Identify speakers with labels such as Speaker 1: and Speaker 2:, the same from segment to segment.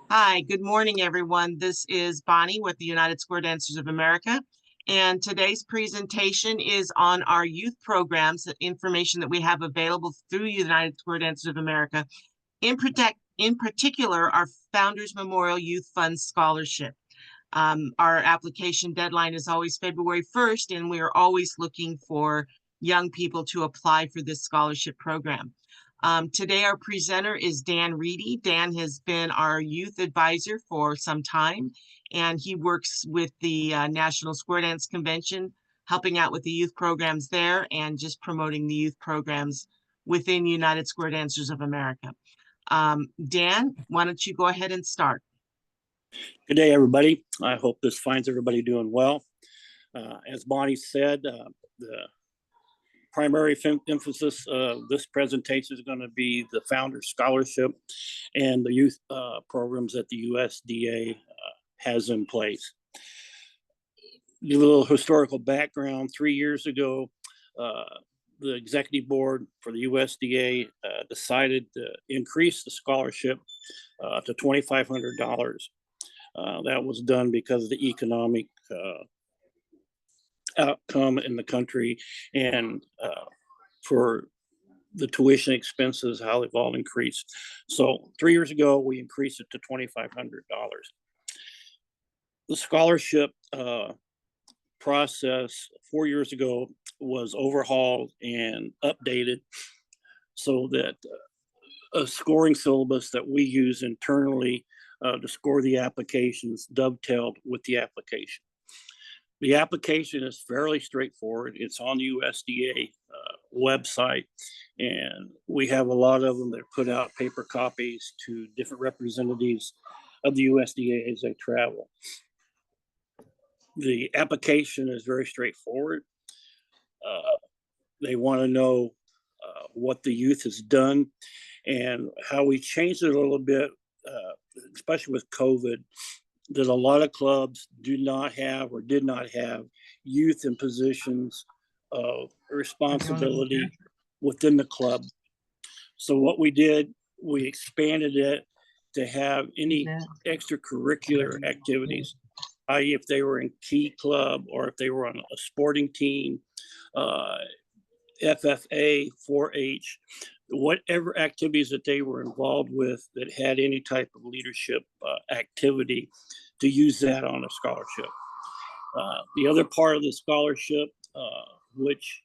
Speaker 1: Hi, good morning, everyone. This is Bonnie with the United Square Dancers of America. And today's presentation is on our youth programs, the information that we have available through United Square Dancers of America, in particular, our Founders Memorial Youth Fund Scholarship. Our application deadline is always February 1st, and we are always looking for young people to apply for this scholarship program. Today, our presenter is Dan Reedy. Dan has been our youth advisor for some time, and he works with the National Square Dance Convention, helping out with the youth programs there and just promoting the youth programs within United Square Dancers of America. Dan, why don't you go ahead and start?
Speaker 2: Good day, everybody. I hope this finds everybody doing well. As Bonnie said, the primary emphasis of this presentation is going to be the Founders Scholarship and the youth programs that the USDA has in place. Give a little historical background. 3 years ago, the executive board for the USDA decided to increase the scholarship to $2,500. That was done because of the economic outcome in the country and for the tuition expenses, how they've all increased. So 3 years ago, we increased it to $2,500. The scholarship process 4 years ago was overhauled and updated so that a scoring syllabus that we use internally to score the applications dovetailed with the application. The application is fairly straightforward. It's on the USDA website, and we have a lot of them that put out paper copies to different representatives of the USDA as they travel. The application is very straightforward. They want to know what the youth has done and how we changed it a little bit, especially with COVID, that a lot of clubs do not have or did not have youth in positions of responsibility within the club. So what we did, we expanded it to have any extracurricular activities, i.e. if they were in key club or if they were on a sporting team, FFA, 4-H, whatever activities that they were involved with that had any type of leadership activity, to use that on a scholarship. The other part of the scholarship, which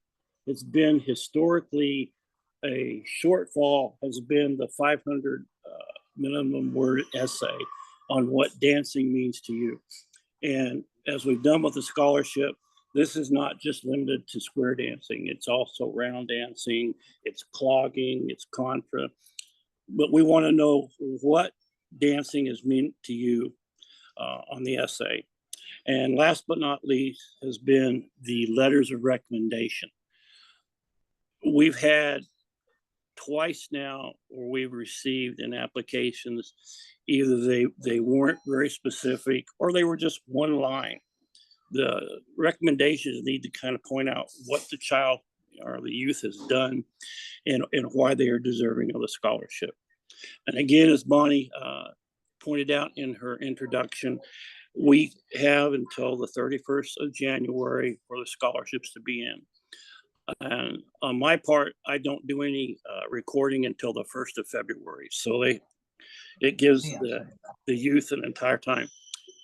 Speaker 2: has been historically a shortfall, has been the 500 minimum word essay on what dancing means to you. And as we've done with the scholarship, this is not just limited to square dancing. It's also round dancing, it's clogging, it's contra. But we want to know what dancing is meant to you on the essay. And last but not least has been the letters of recommendation. We've had twice now where we've received in applications, either they weren't very specific or they were just one line. The recommendations need to kind of point out what the child or the youth has done and why they are deserving of the scholarship. And again, as Bonnie pointed out in her introduction, we have until the 31st of January for the scholarships to be in. And on my part, I don't do any recording until the 1st of February. So it gives the youth an entire time.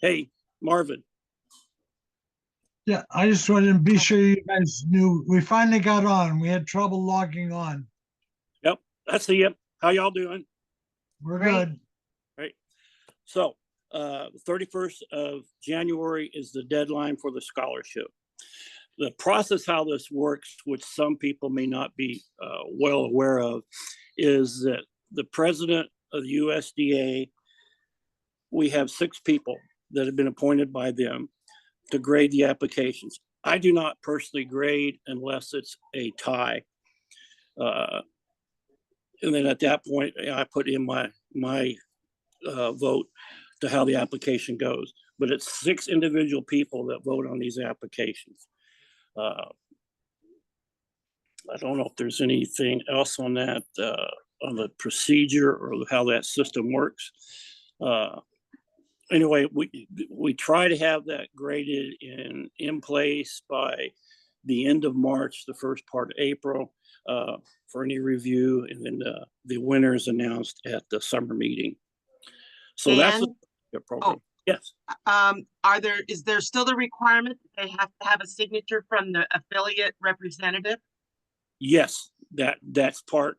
Speaker 2: Hey, Marvin.
Speaker 3: Yeah, I just wanted to be sure you guys knew we finally got on. We had trouble logging on.
Speaker 2: Yep, I see you. How y'all doing?
Speaker 3: We're good.
Speaker 2: Right. So 31st of January is the deadline for the scholarship. The process, how this works, which some people may not be well aware of, is that the president of the USDA, we have 6 people that have been appointed by them to grade the applications. I do not personally grade unless it's a tie. And then at that point, I put in my vote to how the application goes. But it's 6 individual people that vote on these applications. I don't know if there's anything else on that, on the procedure or how that system works. Anyway, we try to have that graded in place by the end of March, the first part of April, for any review, and then the winner is announced at the summer meeting. So that's a program. Yes.
Speaker 1: Is there still the requirement that they have to have a signature from the affiliate representative?
Speaker 2: Yes, that's part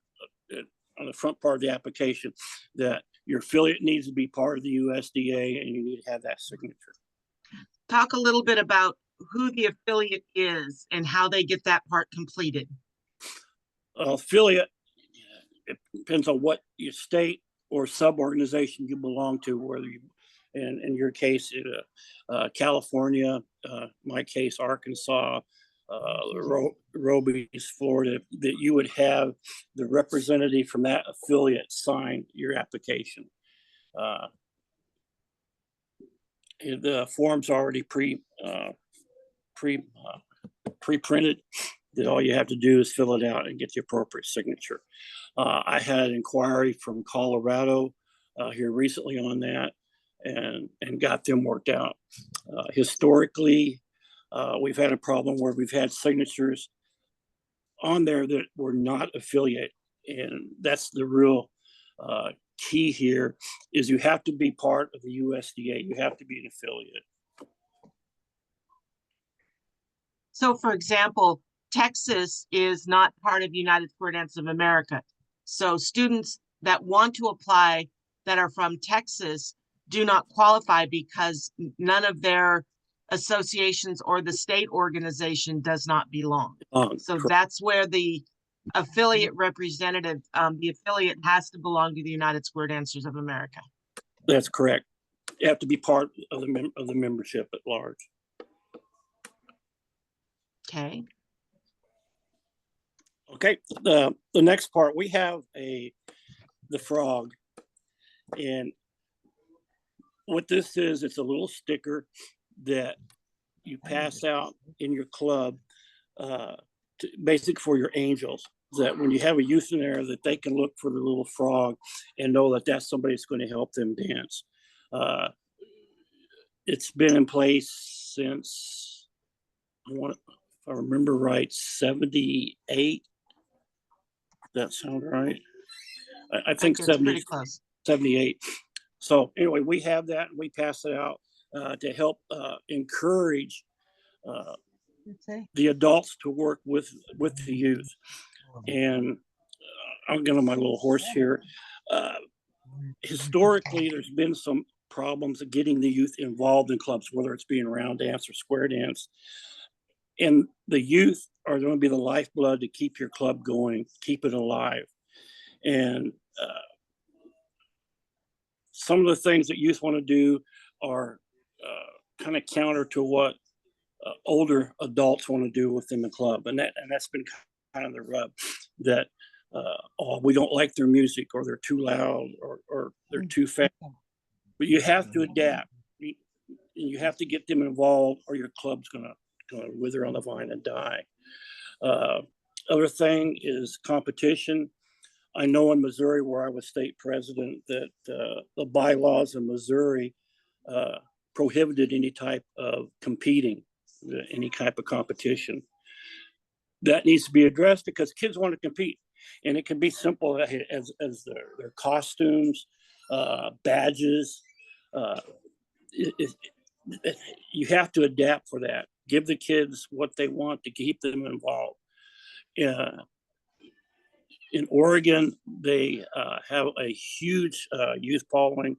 Speaker 2: on the front part of the application, that your affiliate needs to be part of the USDA and you need to have that signature.
Speaker 1: Talk a little bit about who the affiliate is and how they get that part completed.
Speaker 2: Affiliate, it depends on what your state or sub-organization you belong to, whether you, in your case, California, my case, Arkansas, Roby's, Florida, that you would have the representative from that affiliate sign your application. The form's already pre-printed. That all you have to do is fill it out and get the appropriate signature. I had an inquiry from Colorado here recently on that, and got them worked out. Historically, we've had a problem where we've had signatures on there that were not affiliate, and that's the real key here, is you have to be part of the USDA. You have to be an affiliate.
Speaker 1: So, for example, Texas is not part of United Square Dancers of America. So students that want to apply that are from Texas do not qualify because none of their associations or the state organization does not belong. So that's where the affiliate representative, the affiliate has to belong to the United Square Dancers of America.
Speaker 2: That's correct. You have to be part of the membership at large.
Speaker 1: Okay.
Speaker 2: Okay. The next part, we have the frog, and what this is, it's a little sticker that you pass out in your club, basic for your angels, that when you have a youth in there, that they can look for the little frog and know that that's somebody that's going to help them dance. It's been in place since, if I remember right, 78. That sound right? I think 78. So anyway, we have that, and we pass it out to help encourage the adults to work with the youth. And I'm getting on my little horse here. Historically, there's been some problems of getting the youth involved in clubs, whether it's being round dance or square dance. And the youth are going to be the lifeblood to keep your club going, keep it alive. And some of the things that youth want to do are kind of counter to what older adults want to do within the club. And that's been kind of the rub, that we don't like their music, or they're too loud, or they're too fast. But you have to adapt. You have to get them involved, or your club's gonna wither on the vine and die. Other thing is competition. I know in Missouri, where I was state president, that the bylaws in Missouri prohibited any type of competing, any type of competition. That needs to be addressed, because kids want to compete, and it can be simple as their costumes, badges. You have to adapt for that. Give the kids what they want to keep them involved. In Oregon, they have a huge youth following,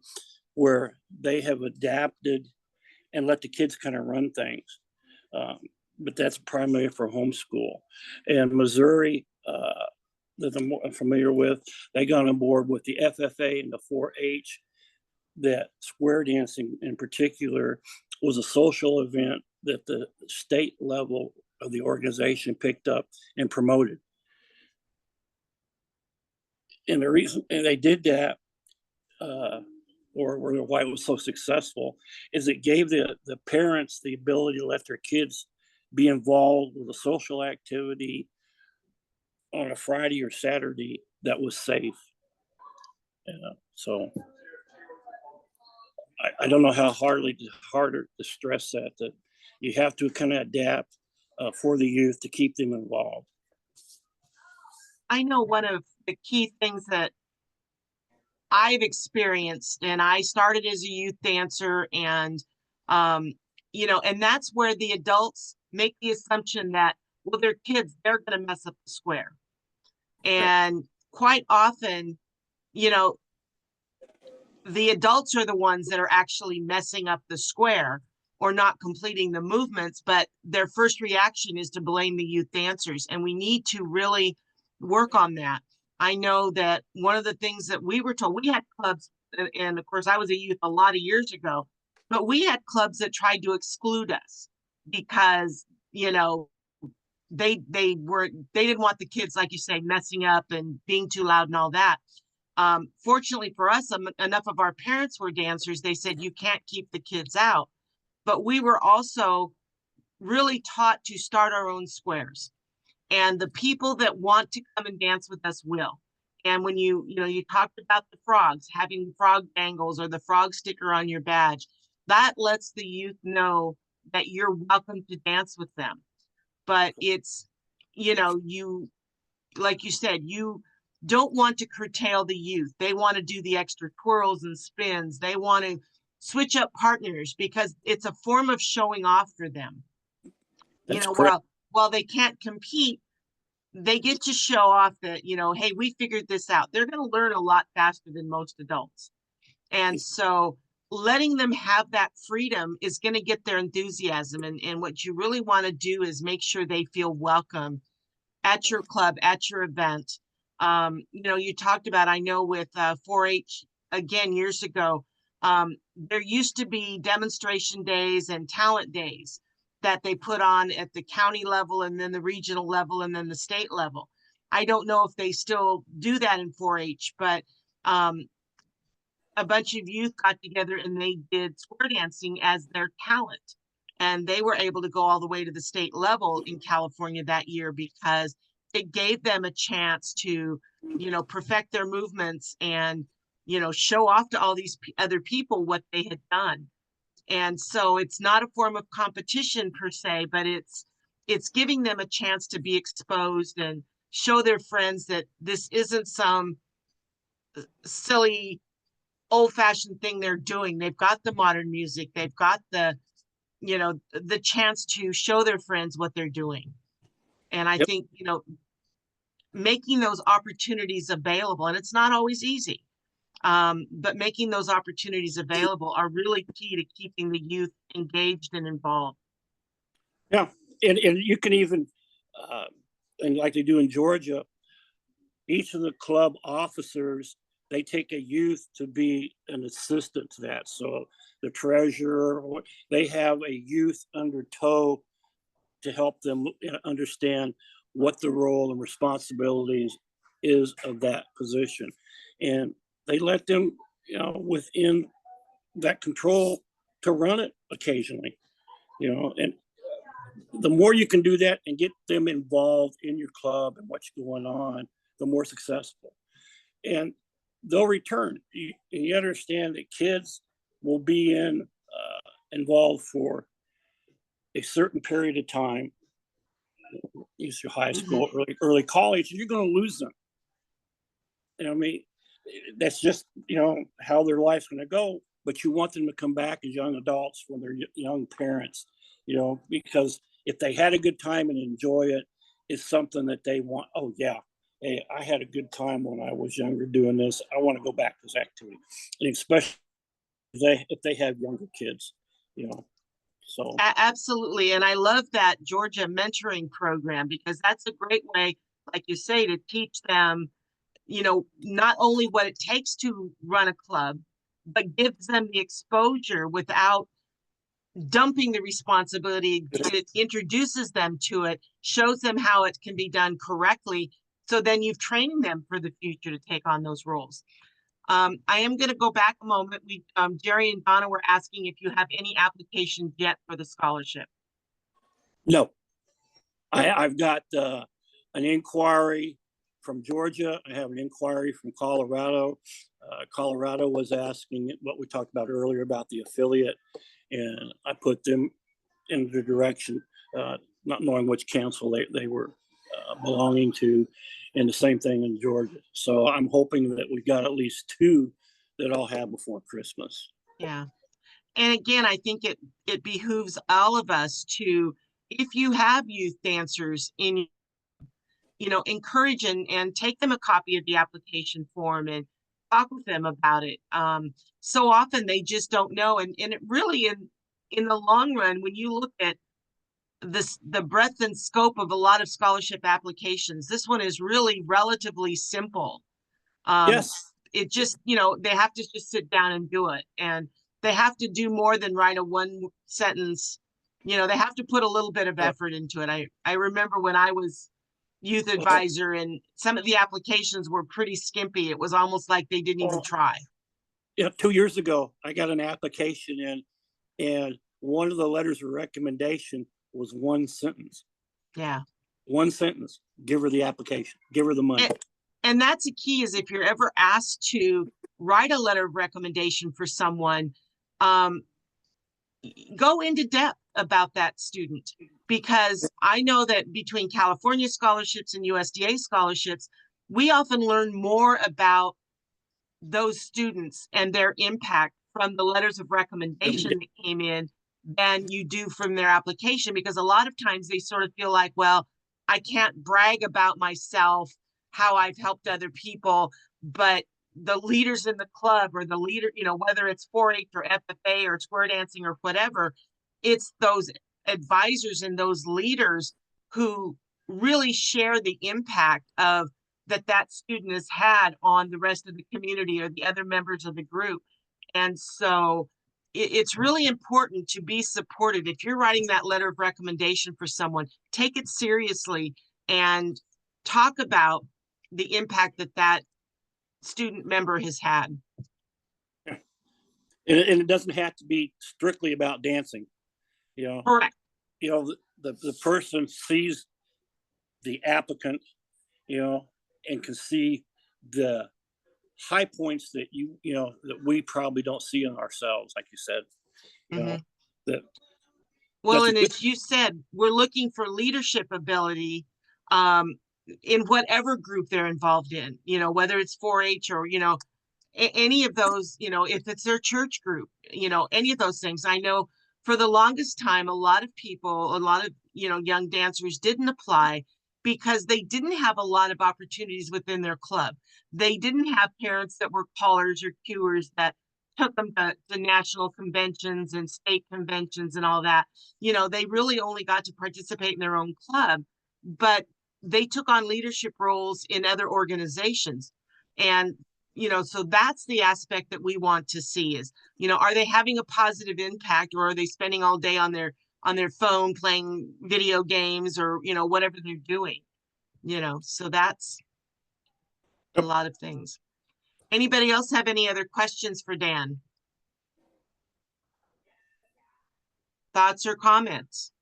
Speaker 2: where they have adapted and let the kids kind of run things. But that's primarily for homeschool. And Missouri, that I'm familiar with, they got on board with the FFA and the 4-H, that square dancing in particular was a social event that the state level of the organization picked up and promoted. And the reason they did that, or why it was so successful, is it gave the parents the ability to let their kids be involved with a social activity on a Friday or Saturday that was safe. So I don't know how harder to stress that you have to kind of adapt for the youth to keep them involved.
Speaker 1: I know one of the key things that I've experienced, and I started as a youth dancer, and and that's where the adults make the assumption that, well, they're kids, they're going to mess up the square. And quite often, the adults are the ones that are actually messing up the square or not completing the movements, but their first reaction is to blame the youth dancers. And we need to really work on that. I know that one of the things that we were told, we had clubs, and of course I was a youth a lot of years ago, but we had clubs that tried to exclude us because, they didn't want the kids, like you say, messing up and being too loud and all that. Fortunately for us, enough of our parents were dancers. They said, you can't keep the kids out. But we were also really taught to start our own squares. And the people that want to come and dance with us will. And when you talked about the frogs, having frog bangles or the frog sticker on your badge, that lets the youth know that you're welcome to dance with them. But it's, like you said, you don't want to curtail the youth. They want to do the extra twirls and spins. They want to switch up partners because it's a form of showing off for them.
Speaker 2: That's correct.
Speaker 1: While they can't compete, they get to show off that, hey, we figured this out. They're going to learn a lot faster than most adults. And so letting them have that freedom is going to get their enthusiasm. And what you really want to do is make sure they feel welcome at your club, at your event. You talked about, I know with 4-H, again, years ago, there used to be demonstration days and talent days that they put on at the county level and then the regional level and then the state level. I don't know if they still do that in 4-H, but a bunch of youth got together and they did square dancing as their talent. And they were able to go all the way to the state level in California that year because it gave them a chance to, perfect their movements and, show off to all these other people what they had done. And so it's not a form of competition per se, but it's giving them a chance to be exposed and show their friends that this isn't some silly old-fashioned thing they're doing. They've got the modern music. They've got the chance to show their friends what they're doing. And I think, making those opportunities available, and it's not always easy, but making those opportunities available are really key to keeping the youth engaged and involved.
Speaker 2: Yeah, and you can even, and like they do in Georgia, each of the club officers, they take a youth to be an assistant to that. So the treasurer, they have a youth under tow to help them understand what the role and responsibilities is of that position. And they let them, within that control to run it occasionally, and the more you can do that and get them involved in your club and what's going on, the more successful. And they'll return. You understand that kids will be involved for a certain period of time, use your high school, early college, you're going to lose them. That's just, how their life's going to go. But you want them to come back as young adults when they're young parents, because if they had a good time and enjoy it, it's something that they want. Oh, yeah. Hey, I had a good time when I was younger doing this. I want to go back to this activity. And especially if they have younger kids, So
Speaker 1: Absolutely. And I love that Georgia mentoring program because that's a great way, like you say, to teach them, not only what it takes to run a club, but gives them the exposure without dumping the responsibility. It introduces them to it, shows them how it can be done correctly. So then you've trained them for the future to take on those roles. I am going to go back a moment. Jerry and Donna were asking if you have any applications yet for the scholarship.
Speaker 2: No, I've got an inquiry from Georgia. I have an inquiry from Colorado. Colorado was asking what we talked about earlier about the affiliate, and I put them in the direction, not knowing which council they were belonging to, and the same thing in Georgia. So I'm hoping that we got at least 2 that I'll have before Christmas.
Speaker 1: Yeah. And again, I think it behooves all of us to, if you have youth dancers in, encourage and take them a copy of the application form and talk with them about it. So often they just don't know. And it really, in the long run, when you look at the breadth and scope of a lot of scholarship applications, this one is really relatively simple.
Speaker 2: Yes.
Speaker 1: It just, they have to just sit down and do it. And they have to do more than write a 1-sentence, they have to put a little bit of effort into it. I remember when I was youth advisor and some of the applications were pretty skimpy. It was almost like they didn't even try.
Speaker 2: Yeah, 2 years ago, I got an application in, and one of the letters of recommendation was 1 sentence.
Speaker 1: Yeah.
Speaker 2: 1 sentence. Give her the application. Give her the money.
Speaker 1: And that's a key, is if you're ever asked to write a letter of recommendation for someone, go into depth about that student, because I know that between California scholarships and USDA scholarships, we often learn more about those students and their impact from the letters of recommendation that came in than you do from their application, because a lot of times they sort of feel like, well, I can't brag about myself, how I've helped other people, but the leaders in the club, or the leader, whether it's 4-H or FFA or square dancing or whatever, it's those advisors and those leaders who really share the impact of that student has had on the rest of the community or the other members of the group. And so it's really important to be supported. If you're writing that letter of recommendation for someone, take it seriously and talk about the impact that student member has had.
Speaker 2: And it doesn't have to be strictly about dancing.
Speaker 1: Correct.
Speaker 2: The person sees the applicant, and can see the high points that that we probably don't see in ourselves, like you said.
Speaker 1: Well, and as you said, we're looking for leadership ability in whatever group they're involved in, whether it's 4-H or, any of those, if it's their church group, any of those things. I know for the longest time, a lot of young dancers didn't apply because they didn't have a lot of opportunities within their club. They didn't have parents that were callers or cuers that took them to national conventions and state conventions and all that. They really only got to participate in their own club, but they took on leadership roles in other organizations. And, so that's the aspect that we want to see is, are they having a positive impact, or are they spending all day on their phone playing video games or, whatever they're doing, so that's a lot of things. Anybody else have any other questions for Dan? Thoughts or comments?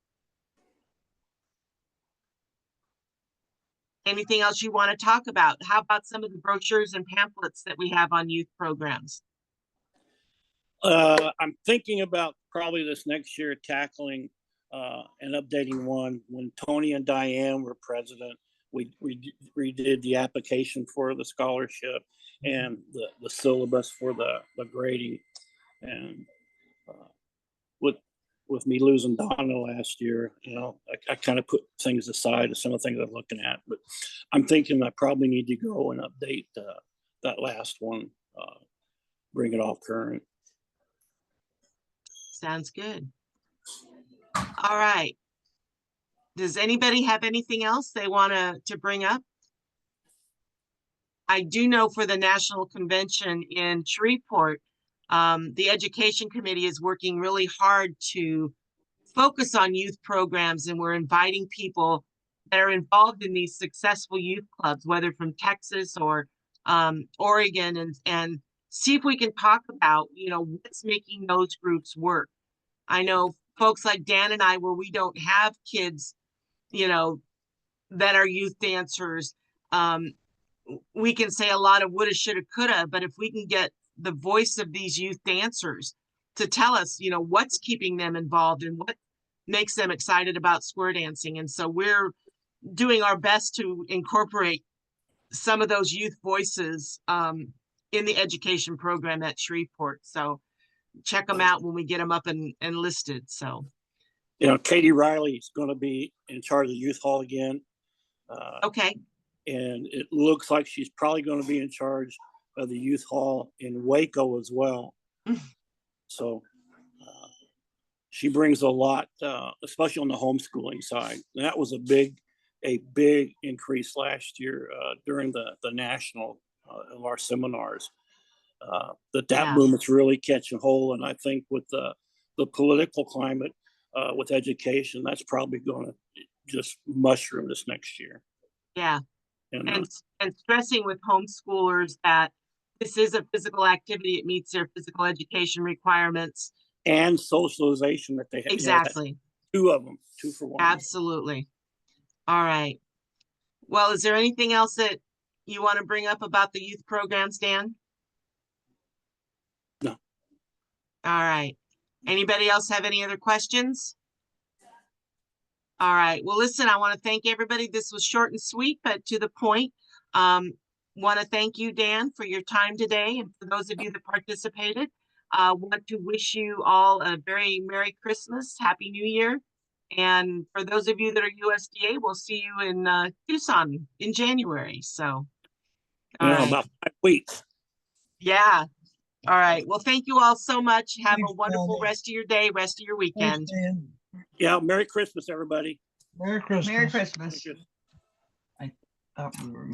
Speaker 1: Anything else you want to talk about? How about some of the brochures and pamphlets that we have on youth programs?
Speaker 2: I'm thinking about probably this next year tackling and updating one. When Tony and Diane were president, we redid the application for the scholarship and the syllabus for the grading. And with me losing Donna last year, I kind of put things aside of some of the things I'm looking at. But I'm thinking I probably need to go and update that last one, bring it all current.
Speaker 1: Sounds good. All right. Does anybody have anything else they want to bring up? I do know for the National Convention in Shreveport, the Education Committee is working really hard to focus on youth programs, and we're inviting people that are involved in these successful youth clubs, whether from Texas or Oregon, and see if we can talk about, what's making those groups work. I know folks like Dan and I, where we don't have kids, that are youth dancers, we can say a lot of woulda, shoulda, coulda, but if we can get the voice of these youth dancers to tell us, you know, what's keeping them involved and what makes them excited about square dancing. And so we're doing our best to incorporate some of those youth voices in the education program at Shreveport. So check them out when we get them up and listed. So,
Speaker 2: you know, Katie Riley is going to be in charge of the youth hall again.
Speaker 1: okay.
Speaker 2: And it looks like she's probably going to be in charge of the youth hall in Waco as well. So she brings a lot, especially on the homeschooling side. And that was a big increase last year during the national of our seminars. That movement's really catching hold, and I think with the political climate with education, that's probably going to just mushroom this next year.
Speaker 1: Yeah, and stressing with homeschoolers that this is a physical activity; it meets their physical education requirements
Speaker 2: and socialization that they have.
Speaker 1: Exactly.
Speaker 2: You know, 2 of them, 2 for 1.
Speaker 1: Absolutely. All right. Well, is there anything else that you want to bring up about the youth programs, Dan?
Speaker 2: No.
Speaker 1: All right. Anybody else have any other questions? All right. Well, listen, I want to thank everybody. This was short and sweet, but to the point. Want to thank you, Dan, for your time today. And for those of you that participated, want to wish you all a very Merry Christmas, Happy New Year. And for those of you that are USDA, we'll see you in Tucson in January. So,
Speaker 2: About 5 weeks.
Speaker 1: Yeah. All right. Well, thank you all so much. Have
Speaker 3: Thanks,
Speaker 1: a wonderful
Speaker 3: Bonnie.
Speaker 1: rest of your day, rest of your weekend.
Speaker 3: Thanks, Dan.
Speaker 2: Yeah. Merry Christmas, everybody.
Speaker 3: Merry Christmas.
Speaker 4: Merry Christmas.
Speaker 2: Thank you.
Speaker 4: I thought we were.